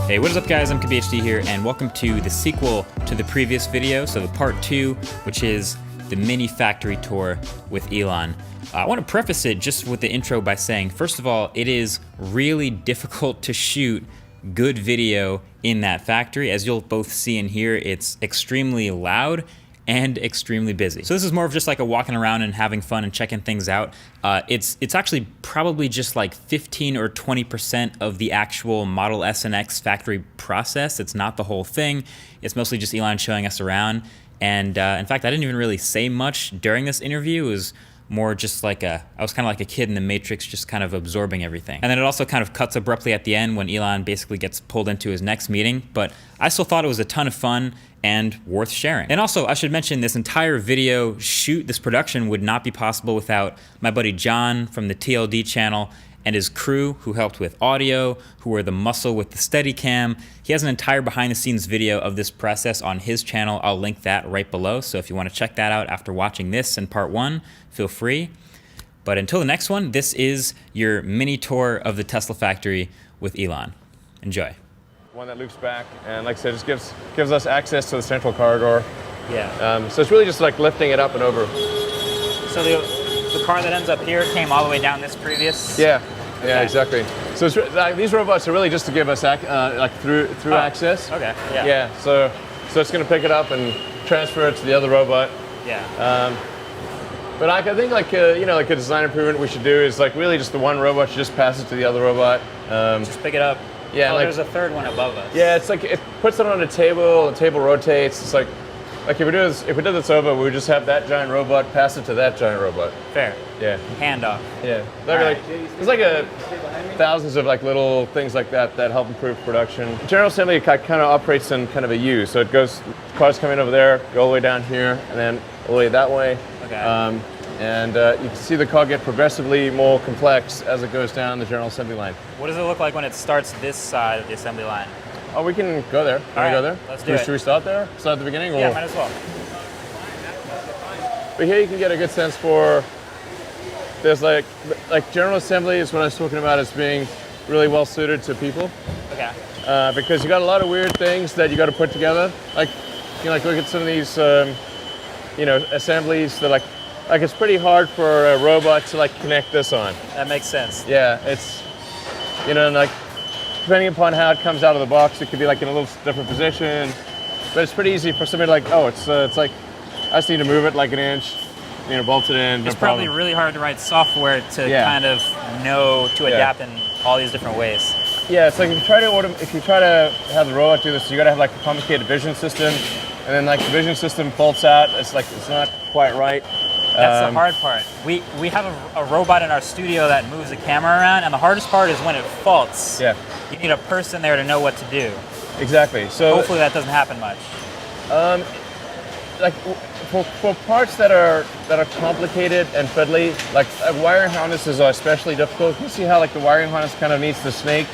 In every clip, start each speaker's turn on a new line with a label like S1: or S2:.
S1: Hey, what is up guys? I'm KBHD here and welcome to the sequel to the previous video, so the part 2, which is the mini factory tour with Elon. I want to preface it just with the intro by saying, first of all, it is really difficult to shoot good video in that factory. As you'll both see and hear, it's extremely loud and extremely busy. So this is more of just like a walking around and having fun and checking things out. It's actually probably just like 15 or 20% of the actual Model S and X factory process. It's not the whole thing. It's mostly just Elon showing us around. And in fact, I didn't even really say much during this interview. It was more just like I was kind of like a kid in the Matrix, just kind of absorbing everything. And then it also kind of cuts abruptly at the end when Elon basically gets pulled into his next meeting, but I still thought it was a ton of fun and worth sharing. And also, I should mention this entire video shoot, this production would not be possible without my buddy John from the TLD channel and his crew who helped with audio, who were the muscle with the Steadicam. He has an entire behind the scenes video of this process on his channel. I'll link that right below. So if you want to check that out after watching this in part 1, feel free. But until the next one, this is your mini tour of the Tesla factory with Elon. Enjoy.
S2: One that loops back, and like I said, just gives us access to the central corridor.
S1: Yeah.
S2: So it's really just like lifting it up and over.
S1: So the car that ends up here came all the way down this previous?
S2: Yeah. Yeah, exactly. So it's, these robots are really just to give us through access.
S1: Okay. Yeah.
S2: Yeah. So it's going to pick it up and transfer it to the other robot.
S1: Yeah.
S2: But I think like a design improvement we should do is like really just the one robot should just pass it to the other robot.
S1: Just pick it up.
S2: Yeah.
S1: Oh, there's a third one above us.
S2: Yeah, it's like it puts it on a table. The table rotates. It's like if we did this over, we would just have that giant robot pass it to that giant robot.
S1: Fair.
S2: Yeah.
S1: Handoff.
S2: Yeah. There's like thousands of like little things like that help improve production. General Assembly kind of operates in kind of a U, so it goes, cars come in over there, go all the way down here, and then all the way that way.
S1: Okay.
S2: You can see the car get progressively more complex as it goes down the General Assembly line.
S1: What does it look like when it starts this side of the assembly line?
S2: Oh, we can go there. Can we go there?
S1: Let's do it.
S2: Should we start there? Start at the beginning?
S1: Yeah, might as well.
S2: But here you can get a good sense for, there's like General Assembly is what I was talking about as being really well suited to people.
S1: Okay.
S2: Because you got a lot of weird things that you got to put together. Like, look at some of these, assemblies that like it's pretty hard for a robot to like connect this on.
S1: That makes sense.
S2: Yeah, it's, like depending upon how it comes out of the box, it could be like in a little different position. But it's pretty easy for somebody like, it's like, I just need to move it like an inch, bolt it in.
S1: It's probably really hard to write software to kind of know to adapt in all these different ways.
S2: Yeah, it's like if you try to have the robot do this, you got to have like a complicated vision system, and then like the vision system faults out. It's like it's not quite right.
S1: That's the hard part. We have a robot in our studio that moves the camera around, and the hardest part is when it faults.
S2: Yeah.
S1: You need a person there to know what to do.
S2: Exactly. So
S1: hopefully that doesn't happen much.
S2: Like for parts that are complicated and fiddly, like wiring harnesses are especially difficult. You see how like the wiring harness kind of needs to snake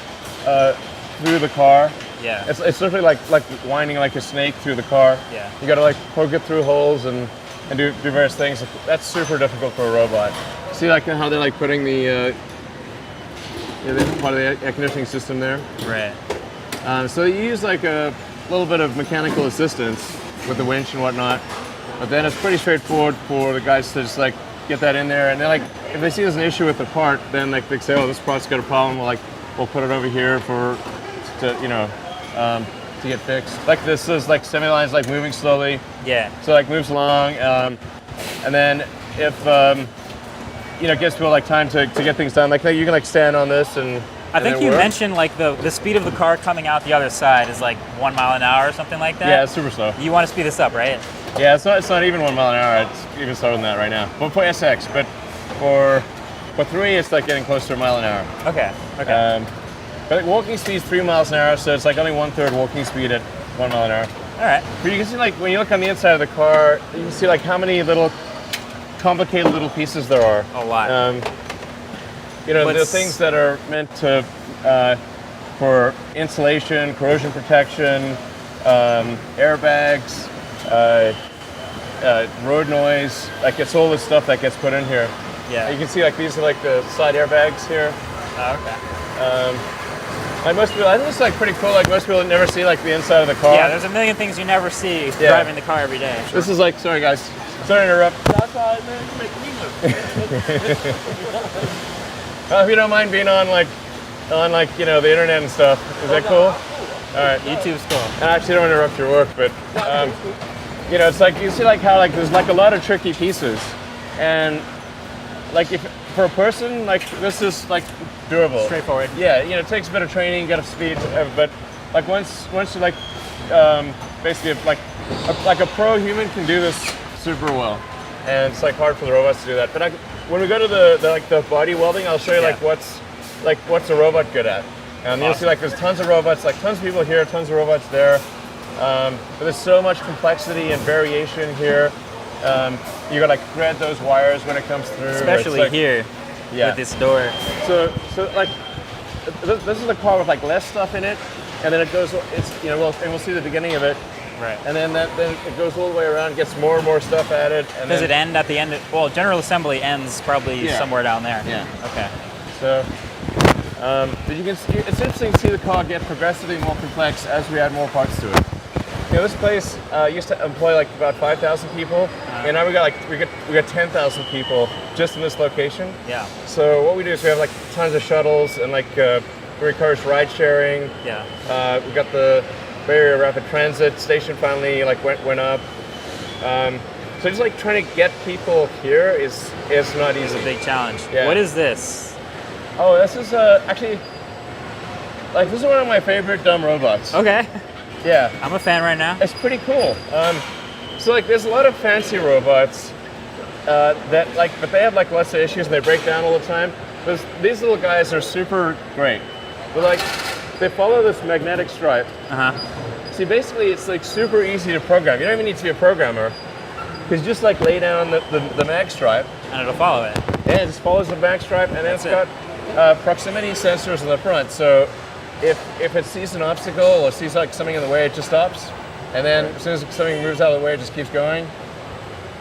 S2: through the car.
S1: Yeah.
S2: It's literally like winding like a snake through the car.
S1: Yeah.
S2: You got to like poke it through holes and do various things. That's super difficult for a robot. See like how they're like putting the part of the air conditioning system there.
S1: Right.
S2: So you use like a little bit of mechanical assistance with the winch and whatnot, but then it's pretty straightforward for the guys to just like get that in there, and then like if they see there's an issue with the part, then like they say, oh, this part's got a problem. We'll put it over here to get fixed. Like this is like assembly line's like moving slowly.
S1: Yeah.
S2: So like moves along, and then if it gives people like time to get things done, like you can like stand on this and.
S1: I think you mentioned like the speed of the car coming out the other side is like 1 mile an hour or something like that.
S2: Yeah, it's super slow.
S1: You want to speed this up, right?
S2: Yeah, it's not even 1 mile an hour. It's even slower than that right now. But for SX, but for 3, it's like getting close to 1 mile an hour.
S1: Okay.
S2: But like walking speed is 3 miles an hour, so it's like only 1/3 walking speed at 1 mile an hour.
S1: All right.
S2: But you can see like when you look on the inside of the car, you can see like how many little complicated little pieces there are.
S1: A lot.
S2: The things that are meant to for insulation, corrosion protection, airbags, road noise. Like it's all the stuff that gets put in here.
S1: Yeah.
S2: You can see like these are like the side airbags here.
S1: Oh, okay.
S2: Like most people, I think it's like pretty cool. Like most people never see like the inside of the car.
S1: Yeah, there's a million things you never see driving the car every day.
S2: This is like, sorry guys, sorry to interrupt.
S3: That's all, man. You make me look.
S2: If you don't mind being on like you know the internet and stuff, is that cool? All right.
S1: YouTube's cool.
S2: I actually don't interrupt your work, but you know, it's like you see like how like there's like a lot of tricky pieces, and like if for a person like this is like doable,
S1: Straightforward.
S2: Yeah, you know, it takes a bit of training, get up to speed, but like once you like basically like a pro human can do this super well, and it's like hard for the robots to do that. But when we go to the body welding, I'll show you like what's a robot good at. And you'll see like there's tons of robots, like tons of people here, tons of robots there. But there's so much complexity and variation here. You gotta like thread those wires when it comes through.
S1: Especially
S2: like,
S1: here with this door.
S2: So like this is a car with like less stuff in it, and then it goes. It's and we'll see the beginning of it.
S1: Right.
S2: And then it goes all the way around, gets more and more stuff added. And
S1: does it end at the end? Well, general assembly ends probably somewhere down there.
S2: Yeah.
S1: Okay.
S2: So. But you can see, it's interesting to see the car get progressively more complex as we add more parts to it. You know, this place used to employ like about 5,000 people, and now we got 10,000 people just in this location.
S1: Yeah.
S2: So what we do is we have like tons of shuttles and like we encourage ride sharing.
S1: Yeah.
S2: We got the Bay Area Rapid Transit station finally like went up. So just like trying to get people here is not easy.
S1: It's a big challenge.
S2: Yeah.
S1: What is this?
S2: Oh, this is actually, like, this is one of my favorite dumb robots.
S1: Okay.
S2: Yeah.
S1: I'm a fan right now.
S2: It's pretty cool. So, like, there's a lot of fancy robots that, like, but they have, like, lots of issues and they break down all the time. But these little guys are super great. But, like, they follow this magnetic stripe.
S1: Uh-huh.
S2: See, basically, it's, like, super easy to program. You don't even need to be a programmer. Because you just, like, lay down the mag stripe.
S1: And it'll follow it.
S2: Yeah, it just follows the mag stripe, and then it's got proximity sensors in the front. So if it sees an obstacle or sees like something in the way, it just stops. And then as soon as something moves out of the way, it just keeps going.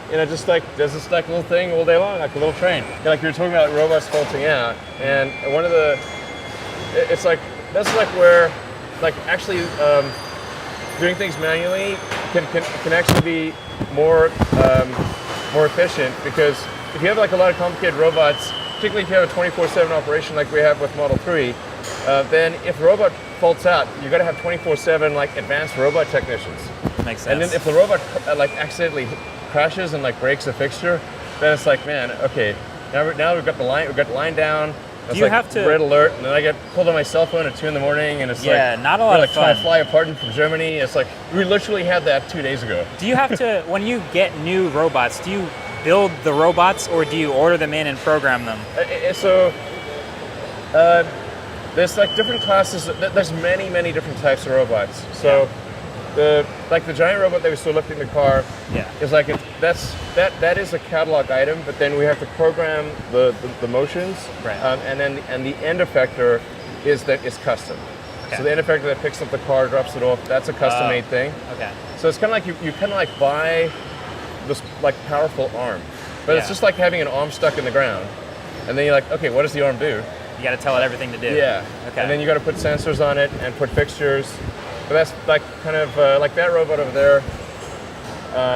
S2: You know, just like does this like little thing all day long, like a little train. Like you were talking about robots faulting out, and one of the, it's like that's like where, like actually doing things manually can actually be more efficient, because if you have like a lot of complicated robots, particularly if you have a 24/7 operation like we have with Model 3, then if a robot faults out, you got to have 24/7 like advanced robot technicians.
S1: Makes sense.
S2: And then if the robot like accidentally crashes and like breaks a fixture, then it's like, man, okay, now we've got the line down. It's
S1: you
S2: like
S1: have to
S2: red alert, and then I get pulled on my cell phone at 2 in the morning, and it's
S1: not a lot
S2: like
S1: of
S2: trying
S1: fun.
S2: to fly apart from Germany. It's like we literally had that 2 days ago.
S1: Do you have to, when you get new robots, do you build the robots or do you order them in and program them?
S2: There's like different classes. There's many different types of robots. So the giant robot that we still lifting the car is like that is a catalog item, but then we have to program the motions,
S1: right.
S2: and the end effector is custom. Okay. So the end effector that picks up the car, drops it off, that's a custom made thing.
S1: Okay.
S2: So it's kind of like you kind of like buy this like powerful arm, but it's just like having an arm stuck in the ground, and then you're like, okay, what does the arm do?
S1: You got to tell it everything to do.
S2: Yeah.
S1: Okay.
S2: And then you got to put sensors on it and put fixtures. But that's like kind of like that robot over there.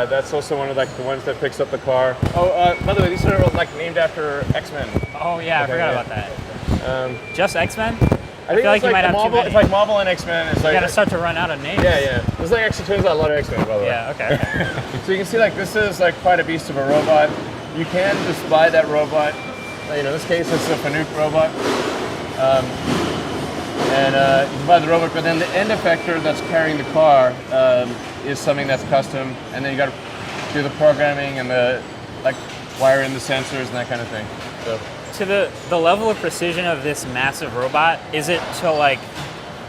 S2: That's also one of like the ones that picks up the car. Oh, by the way, these are like named after X-Men.
S1: Oh yeah, I forgot about that. Just X-Men?
S2: I feel
S1: like you might have
S2: Marvel,
S1: too many.
S2: It's like Marvel and X-Men. It's like
S1: you got to start to run out of names.
S2: Yeah. There's like actually turns out a lot of X-Men, by the way.
S1: Yeah. Okay.
S2: So you can see like this is like quite a beast of a robot. You can just buy that robot. You know, in this case it's a Fanuc robot. And you can buy the robot, but then the end effector that's carrying the car is something that's custom, and then you got to do the programming and the like wire in the sensors and that kind of thing. So
S1: to the level of precision of this massive robot, is it to like,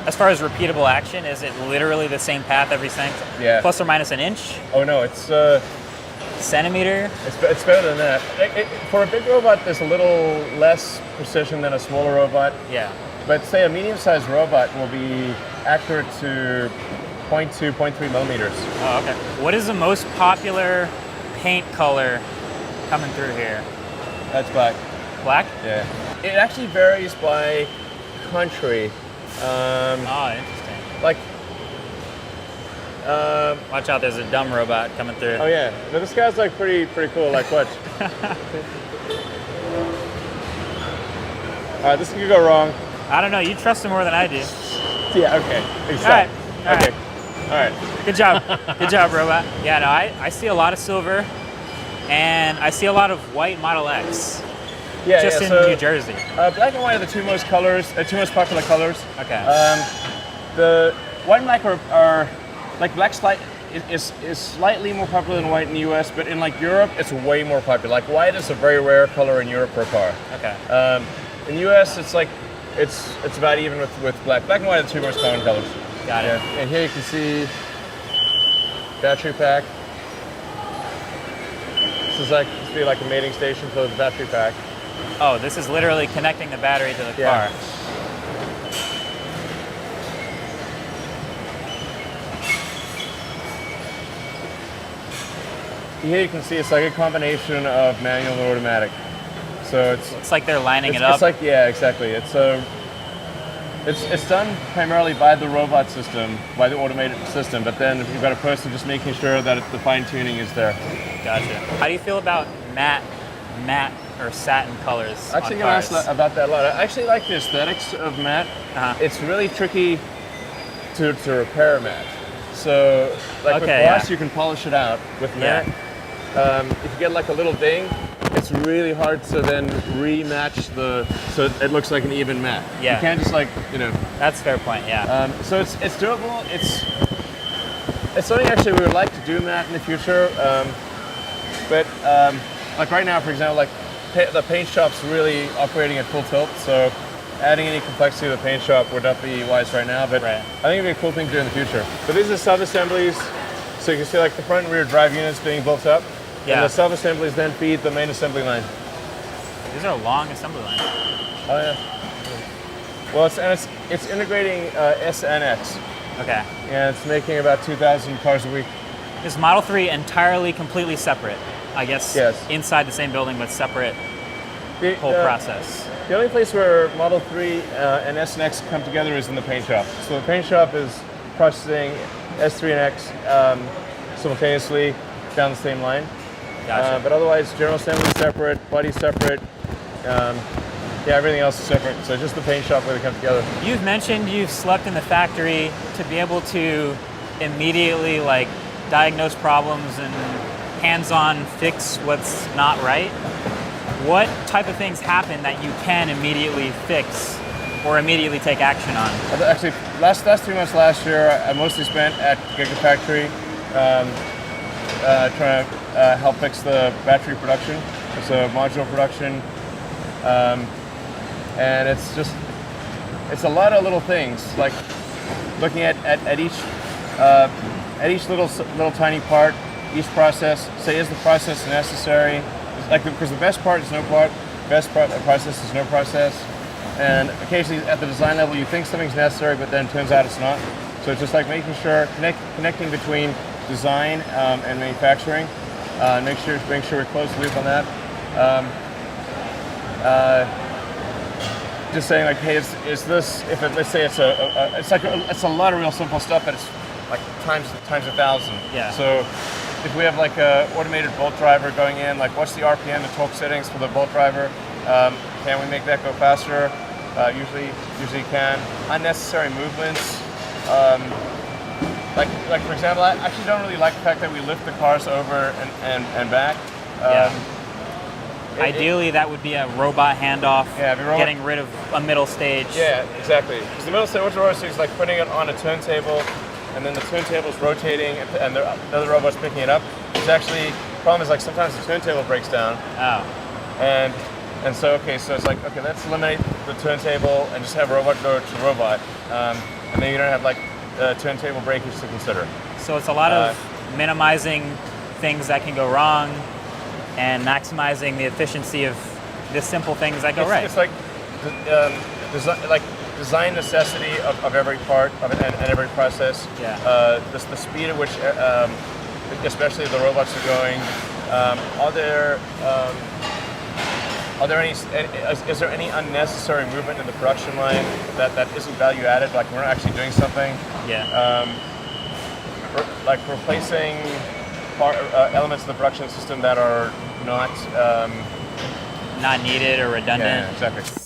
S1: as far as repeatable action, is it literally the same path every second?
S2: Yeah.
S1: Plus or minus an inch?
S2: Oh no, it's
S1: centimeter?
S2: It's better than that. For a big robot, there's a little less precision than a smaller robot.
S1: Yeah.
S2: But say a medium-sized robot will be accurate to 0.2, 0.3 millimeters.
S1: Oh, okay. What is the most popular paint color coming through here?
S2: That's black.
S1: Black?
S2: Yeah. It actually varies by country.
S1: Oh, interesting.
S2: Like,
S1: Watch out, there's a dumb robot coming through.
S2: oh yeah, no, this guy's like pretty cool. Like, watch. All right, this could go wrong.
S1: I don't know, you trust him more than I do.
S2: Yeah. Okay.
S1: All right.
S2: Okay. All right.
S1: Good job. Good job, robot. Yeah, no, I see a lot of silver, and I see a lot of white Model X.
S2: Yeah.
S1: Just in
S2: so,
S1: New Jersey.
S2: black and white are the two most popular colors.
S1: Okay.
S2: The white and black are like black is slightly more popular than white in the U.S., but in like Europe, it's way more popular. Like white is a very rare color in Europe for a car.
S1: Okay.
S2: In the U.S., it's like it's about even with black. Black and white are the two most common colors.
S1: Got it.
S2: Yeah. And here you can see battery pack. This would be like a mating station for the battery pack.
S1: Oh, this is literally connecting the battery to the
S2: Yeah.
S1: car.
S2: Here you can see it's like a combination of manual and automatic. So
S1: It's like they're lining it up.
S2: It's like, yeah, exactly. It's done primarily by the robot system, by the automated system, but then you've got a person just making sure that the fine tuning is there.
S1: Gotcha. How do you feel about matte or satin colors
S2: Actually,
S1: on
S2: going to
S1: cars?
S2: ask about that a lot. I actually like the aesthetics of matte.
S1: Uh-huh.
S2: It's really tricky to repair matte. So, like with
S1: Okay,
S2: gloss,
S1: yeah.
S2: you can polish it out. With
S1: Yeah.
S2: matte, if you get like a little ding, it's really hard to then rematch so it looks like an even matte.
S1: Yeah.
S2: You can't just like,
S1: That's a fair point, yeah.
S2: So it's durable. It's something actually we would like to do matte in the future. But like right now, for example, like the paint shop's really operating at full tilt. So adding any complexity to the paint shop would not be wise right now. But
S1: Right.
S2: I think it'd be a cool thing to do in the future. But these are sub-assemblies. So you can see like the front and rear drive units being built up.
S1: Yeah.
S2: And the sub-assemblies then feed the main assembly line.
S1: These are long assembly lines.
S2: Oh yeah. Well, it's integrating S and X.
S1: Okay.
S2: And it's making about 2,000 cars a week.
S1: Is Model 3 entirely, completely separate? I guess
S2: Yes.
S1: inside the same building, but separate
S2: The
S1: whole process.
S2: The only place where Model 3 and S and X come together is in the paint shop. So the paint shop is processing S3 and X simultaneously down the same line.
S1: Gotcha.
S2: But otherwise, general assembly is separate, body separate. Everything else is separate. So just the paint shop where they come together.
S1: You've mentioned you've slept in the factory to be able to immediately like diagnose problems and hands-on fix what's not right. What type of things happen that you can immediately fix or immediately take action on?
S2: Actually, last 3 months last year, I mostly spent at Gigafactory trying to help fix the battery production. It's a modular production. And it's a lot of little things, like looking at each little tiny part, each process. Say, is the process necessary? Because the best part is no part, process is no process. And occasionally at the design level, you think something's necessary, but then it turns out it's not. So it's just like making sure, connecting between design and manufacturing, make sure we close the loop on that. Just saying like, hey, is this, let's say it's a lot of real simple stuff, but it's like times 1,000.
S1: Yeah.
S2: So if we have like a automated bolt driver going in, like what's the RPM and torque settings for the bolt driver? Can we make that go faster? Usually can. Unnecessary movements. Like for example, I actually don't really like the fact that we lift the cars over and back.
S1: Ideally, that would be a robot handoff,
S2: getting
S1: getting rid of a middle stage.
S2: Yeah, exactly. Because the middle stage, what the robot is like putting it on a turntable, and then the turntable is rotating, and the other robot's picking it up. It's actually, the problem is like sometimes the turntable breaks down.
S1: Oh.
S2: And so it's like, okay, let's eliminate the turntable and just have robot go to robot. And then you don't have like turntable breakage to consider.
S1: So it's a lot of minimizing things that can go wrong and maximizing the efficiency of the simple things that go right.
S2: It's like design necessity of every part of it and every process.
S1: Yeah.
S2: The speed at which, especially the robots are going. Are there Are there is there any unnecessary movement in the production line that isn't value added? Like we're not actually doing something.
S1: Yeah.
S2: Like replacing elements of the production system that are not
S1: Not needed or redundant.
S2: Yeah, exactly.